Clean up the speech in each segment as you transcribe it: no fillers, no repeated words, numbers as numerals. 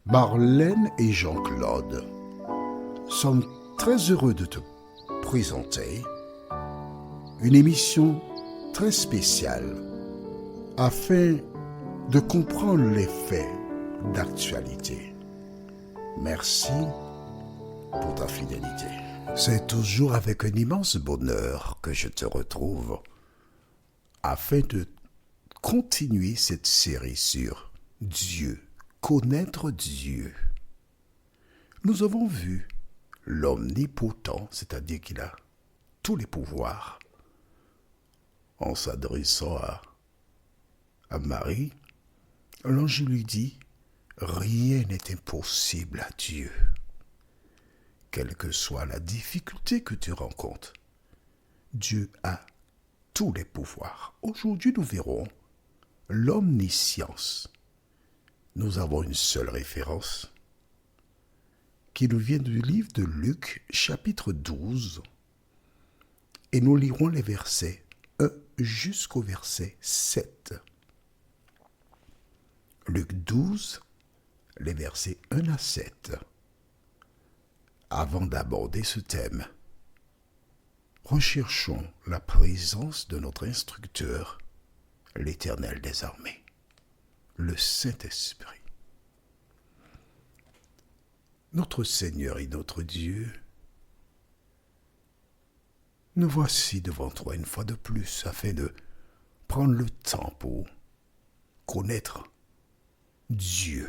Marlène et Jean-Claude sommes très heureux de te présenter une émission très spéciale afin de comprendre les faits d'actualité. Merci pour ta fidélité. C'est toujours avec un immense bonheur que je te retrouve afin de continuer cette série sur Dieu, connaître Dieu. Nous avons vu l'omnipotent, c'est-à-dire qu'il a tous les pouvoirs, en s'adressant à Marie. L'ange lui dit, rien n'est impossible à Dieu. Quelle que soit la difficulté que tu rencontres, Dieu a tous les pouvoirs. Aujourd'hui, nous verrons l'omniscience. Nous avons une seule référence qui nous vient du livre de Luc, chapitre 12, et nous lirons les versets 1 jusqu'au verset 7. Luc 12, les versets 1 à 7. Avant d'aborder ce thème, recherchons la présence de notre instructeur, l'Éternel des armées, le Saint-Esprit. Notre Seigneur et notre Dieu, nous voici devant toi une fois de plus afin de prendre le temps pour connaître Dieu,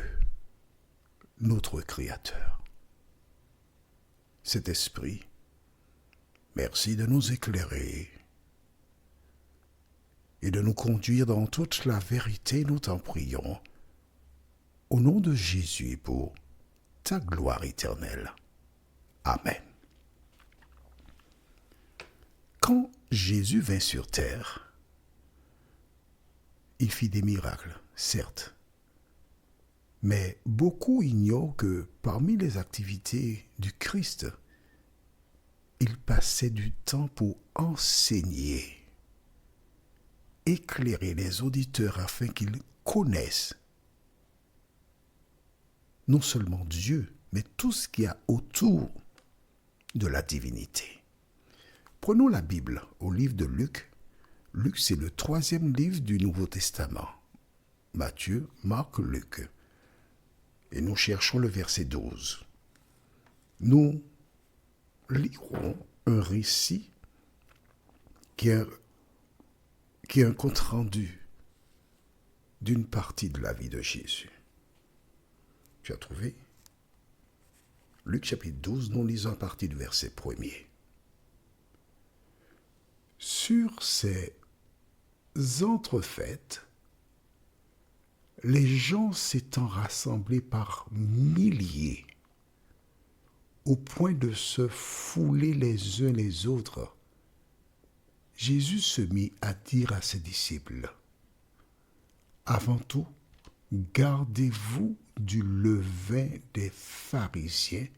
notre Créateur. Cet esprit, merci de nous éclairer et de nous conduire dans toute la vérité, nous t'en prions, au nom de Jésus pour ta gloire éternelle. Amen. Quand Jésus vint sur terre, il fit des miracles, certes, mais beaucoup ignorent que parmi les activités du Christ, il passait du temps pour enseigner, éclairer les auditeurs afin qu'ils connaissent non seulement Dieu, mais tout ce qu'il y a autour de la divinité. Prenons la Bible au livre de Luc. Luc, c'est le 3e livre du Nouveau Testament. Matthieu, Marc, Luc. Et nous cherchons le verset 12. Nous lirons un récit qui est un compte-rendu d'une partie de la vie de Jésus. Tu as trouvé? Luc chapitre 12, nous lisons à partir du verset 1er. Sur ces entrefaites, les gens s'étant rassemblés par milliers, au point de se fouler les uns les autres, Jésus se mit à dire à ses disciples, « Avant tout, gardez-vous du levain des pharisiens,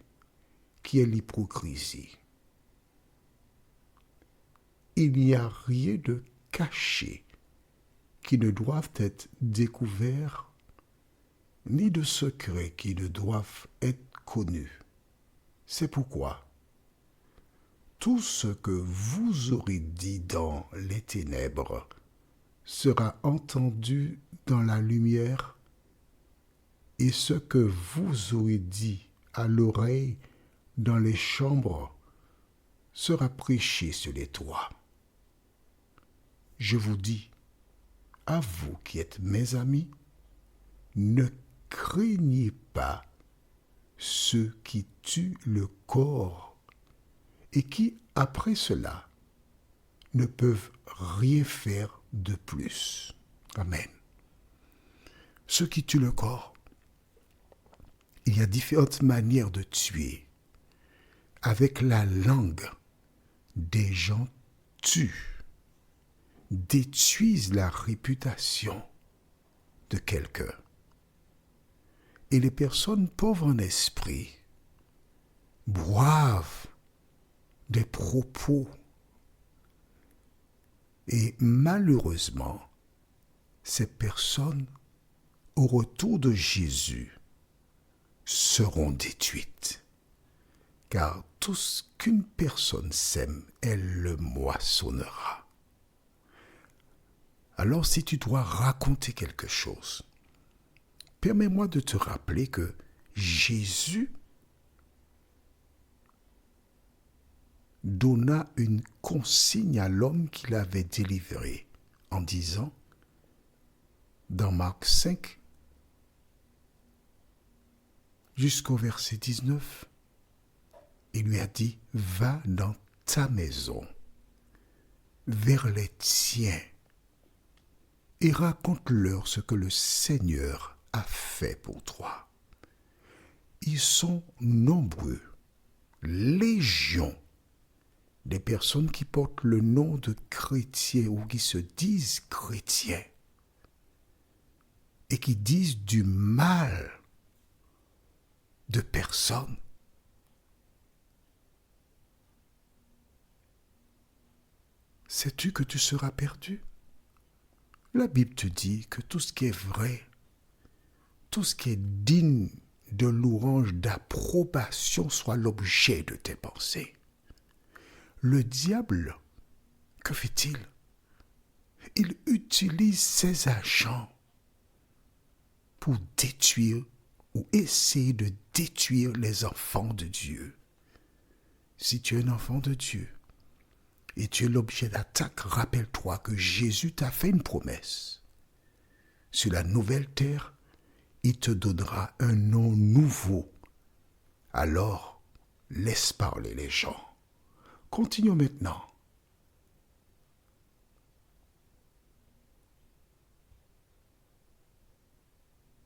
qui est l'hypocrisie. Il n'y a rien de caché qui ne doivent être découverts, ni de secrets qui ne doivent être connus. C'est pourquoi tout ce que vous aurez dit dans les ténèbres sera entendu dans la lumière, et ce que vous aurez dit à l'oreille dans les chambres sera prêché sur les toits. Je vous dis, à vous qui êtes mes amis, ne craignez pas ceux qui tuent le corps et qui, après cela, ne peuvent rien faire de plus. Amen. Ceux qui tuent le corps, il y a différentes manières de tuer. Avec la langue, des gens tuent, détruisent la réputation de quelqu'un. Et les personnes pauvres en esprit boivent des propos. Et malheureusement, ces personnes, au retour de Jésus, seront détruites. Car tout ce qu'une personne sème, elle le moissonnera. Alors si tu dois raconter quelque chose, permets-moi de te rappeler que Jésus donna une consigne à l'homme qu'il avait délivré en disant, dans Marc 5, jusqu'au verset 19, il lui a dit, va dans ta maison, vers les tiens, et raconte-leur ce que le Seigneur a fait pour toi. Ils sont nombreux, légions, des personnes qui portent le nom de chrétiens ou qui se disent chrétiens et qui disent du mal de personnes. Sais-tu que tu seras perdu? La Bible te dit que tout ce qui est vrai, tout ce qui est digne de louange, d'approbation soit l'objet de tes pensées. Le diable, que fait-il? Il utilise ses agents pour détruire ou essayer de détruire les enfants de Dieu. Si tu es un enfant de Dieu et tu es l'objet d'attaque, rappelle-toi que Jésus t'a fait une promesse. Sur la nouvelle terre, il te donnera un nom nouveau. Alors, laisse parler les gens. Continuons maintenant.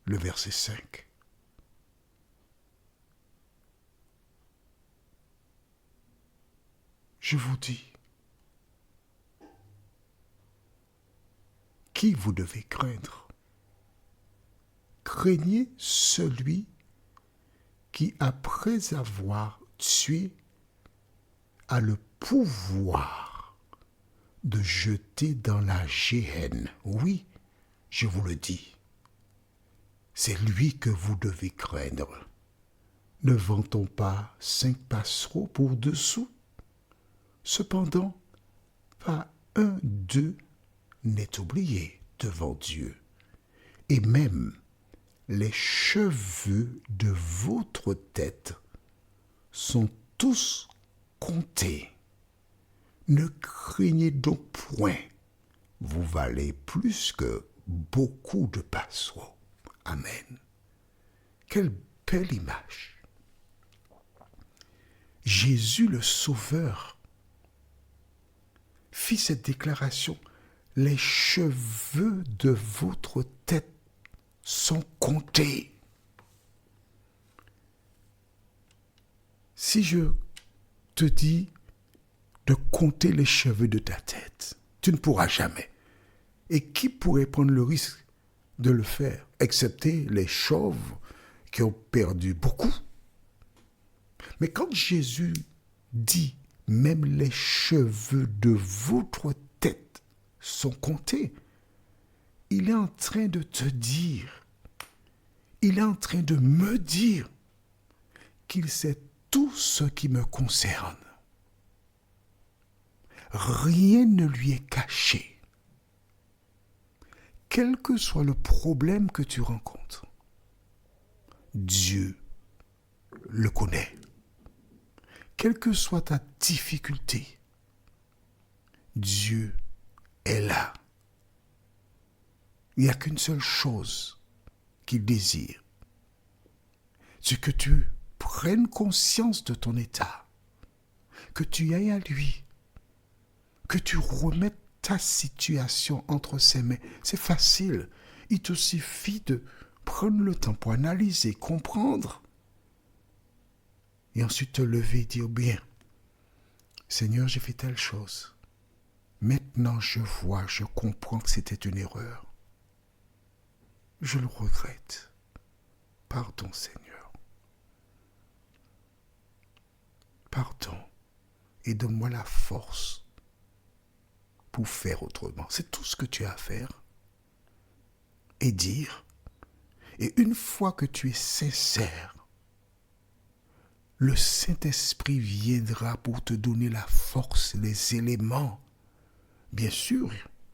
Le verset 5. Je vous dis, qui vous devez craindre? Craignez celui qui, après avoir tué, a le pouvoir de jeter dans la géhenne. Oui, je vous le dis, c'est lui que vous devez craindre. Ne vend-on pas 5 passereaux pour 2 sous? Cependant, pas un d'eux n'est oublié devant Dieu. Et même les cheveux de votre tête sont tous comptés. Ne craignez donc point, vous valez plus que beaucoup de passereaux. Amen. Quelle belle image. Jésus le Sauveur fit cette déclaration, les cheveux de votre tête sont comptés. Si je te dis de compter les cheveux de ta tête, tu ne pourras jamais. Et qui pourrait prendre le risque de le faire, excepté les chauves qui ont perdu beaucoup? Mais quand Jésus dit, même les cheveux de votre tête sont comptés, il est en train de te dire, il est en train de me dire qu'il sait tout ce qui me concerne. Rien ne lui est caché. Quel que soit le problème que tu rencontres, Dieu le connaît. Quelle que soit ta difficulté, Dieu est là. Il n'y a qu'une seule chose qu'il désire, c'est que tu prennes conscience de ton état, que tu ailles à lui, que tu remettes ta situation entre ses mains. C'est facile. Il te suffit de prendre le temps pour analyser, comprendre, et ensuite te lever et dire, bien, Seigneur, j'ai fait telle chose. Maintenant, je vois, je comprends que c'était une erreur. Je le regrette. Pardon, Seigneur. Pardon. Et donne-moi la force pour faire autrement. C'est tout ce que tu as à faire. Et dire. Et une fois que tu es sincère, le Saint-Esprit viendra pour te donner la force, les éléments. Bien sûr,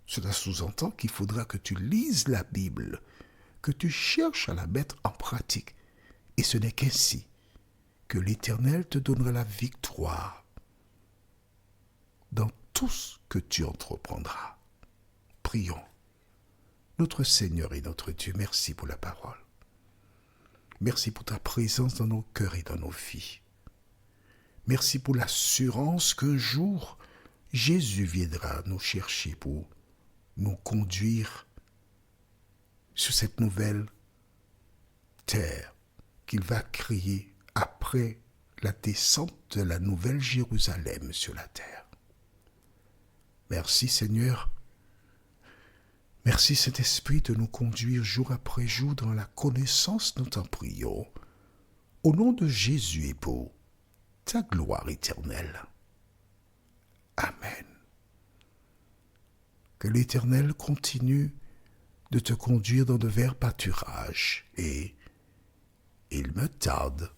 cela sous-entend qu'il faudra que tu lises la Bible, que tu cherches à la mettre en pratique. Et ce n'est qu'ainsi que l'Éternel te donnera la victoire dans tout ce que tu entreprendras. Prions. Notre Seigneur et notre Dieu, merci pour la parole. Merci pour ta présence dans nos cœurs et dans nos vies. Merci pour l'assurance qu'un jour, Jésus viendra nous chercher pour nous conduire sur cette nouvelle terre qu'il va créer après la descente de la nouvelle Jérusalem sur la terre. Merci Seigneur. Merci Saint-Esprit de nous conduire jour après jour dans la connaissance, nous t'en prions, au nom de Jésus et pour ta gloire éternelle. Amen. Que l'Éternel continue de te conduire dans de verts pâturages et il me tarde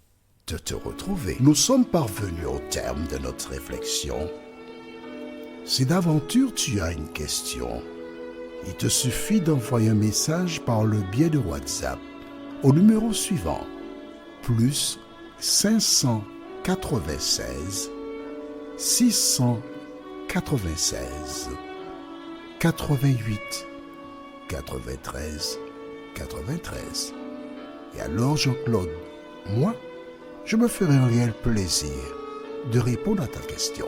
de te retrouver. Nous sommes parvenus au terme de notre réflexion. Si d'aventure tu as une question, il te suffit d'envoyer un message par le biais de WhatsApp au numéro suivant, plus 596 696 88 93 93. Et alors Jean-Claude, moi, je me ferai un réel plaisir de répondre à ta question.